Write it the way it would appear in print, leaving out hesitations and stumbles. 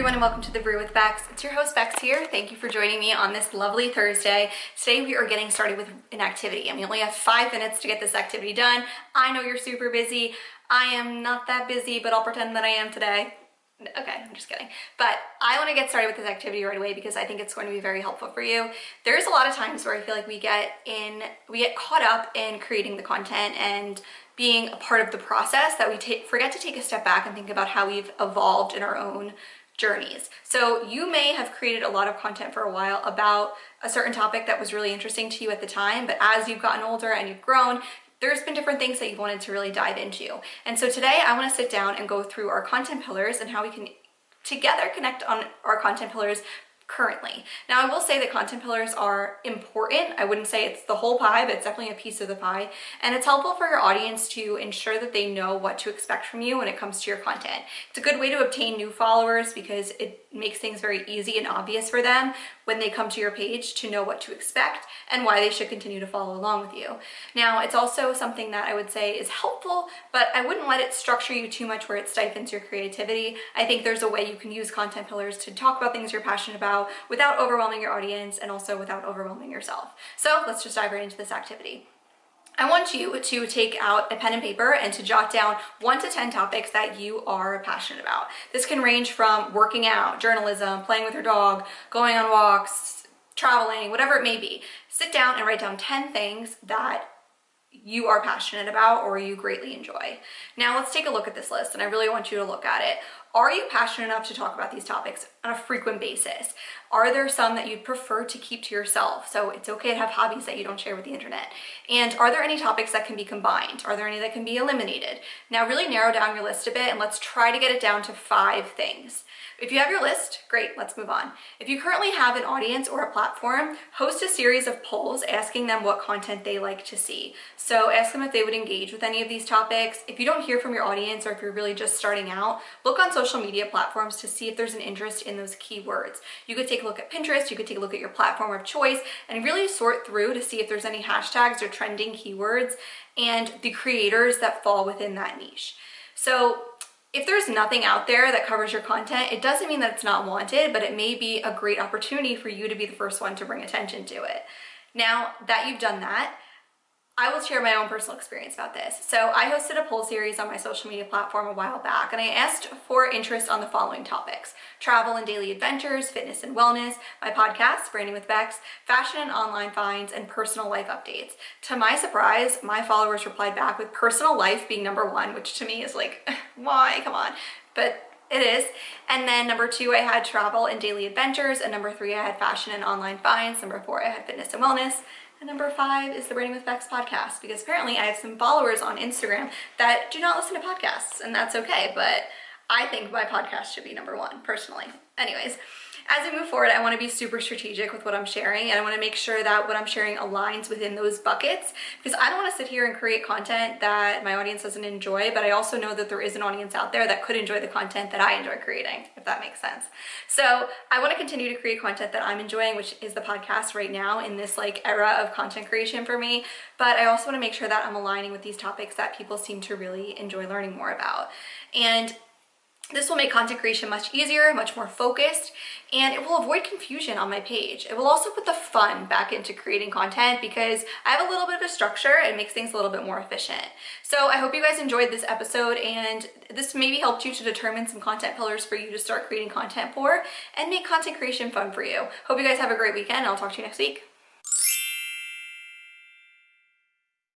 everyone, and welcome to the Brew with Becks. It's your host Becks here. Thank you for joining me on this lovely Thursday. Today we are getting started with an activity, and we only have 5 minutes to get this activity done. I know you're super busy. I am not that busy, but I'll pretend that I am today. Okay, I'm just kidding. But I want to get started with this activity right away because I think it's going to be very helpful for you. There's a lot of times where I feel like we get caught up in creating the content and being a part of the process that we forget to take a step back and think about how we've evolved in our own journeys. So you may have created a lot of content for a while about a certain topic that was really interesting to you at the time, but as you've gotten older and you've grown, there's been different things that you wanted to really dive into. And so today I want to sit down and go through our content pillars and how we can together connect on our content pillars currently. Now, I will say that content pillars are important. I wouldn't say it's the whole pie, but it's definitely a piece of the pie. And it's helpful for your audience to ensure that they know what to expect from you when it comes to your content. It's a good way to obtain new followers because it makes things very easy and obvious for them when they come to your page to know what to expect and why they should continue to follow along with you. Now, it's also something that I would say is helpful, but I wouldn't let it structure you too much where it stifles your creativity. I think there's a way you can use content pillars to talk about things you're passionate about without overwhelming your audience and also without overwhelming yourself. So let's just dive right into this activity. I want you to take out a pen and paper and to jot down 1 to 10 topics that you are passionate about. This can range from working out, journalism, playing with your dog, going on walks, traveling, whatever it may be. Sit down and write down 10 things that you are passionate about or you greatly enjoy. Now let's take a look at this list, and I really want you to look at it. Are you passionate enough to talk about these topics on a frequent basis? Are there some that you'd prefer to keep to yourself? So it's okay to have hobbies that you don't share with the internet. And are there any topics that can be combined? Are there any that can be eliminated? Now really narrow down your list a bit and let's try to get it down to 5 things. If you have your list, great, let's move on. If you currently have an audience or a platform, host a series of polls asking them what content they like to see. So ask them if they would engage with any of these topics. If you don't hear from your audience or if you're really just starting out, look on social media platforms to see if there's an interest in those keywords. You could take a look at Pinterest, you could take a look at your platform of choice and really sort through to see if there's any hashtags or trending keywords and the creators that fall within that niche. So if there's nothing out there that covers your content, it doesn't mean that it's not wanted, but it may be a great opportunity for you to be the first one to bring attention to it. Now that you've done that, I will share my own personal experience about this. So I hosted a poll series on my social media platform a while back, and I asked for interest on the following topics: travel and daily adventures, fitness and wellness, my podcast, Branding with Becks, fashion and online finds, and personal life updates. To my surprise, my followers replied back with personal life being number 1, which to me is like, why? Come on. But it is. And then number 2, I had travel and daily adventures, and number 3, I had fashion and online finds, number 4, I had fitness and wellness. And number 5 is the Branding with Becks podcast, because apparently I have some followers on Instagram that do not listen to podcasts, and that's okay, but I think my podcast should be number 1, personally. Anyways, as we move forward, I want to be super strategic with what I'm sharing, and I want to make sure that what I'm sharing aligns within those buckets, because I don't want to sit here and create content that my audience doesn't enjoy, but I also know that there is an audience out there that could enjoy the content that I enjoy creating, if that makes sense. So I want to continue to create content that I'm enjoying, which is the podcast right now in this like era of content creation for me, but I also want to make sure that I'm aligning with these topics that people seem to really enjoy learning more about. And this will make content creation much easier, much more focused, and it will avoid confusion on my page. It will also put the fun back into creating content because I have a little bit of a structure and makes things a little bit more efficient. So I hope you guys enjoyed this episode, and this maybe helped you to determine some content pillars for you to start creating content for and make content creation fun for you. Hope you guys have a great weekend, and I'll talk to you next week.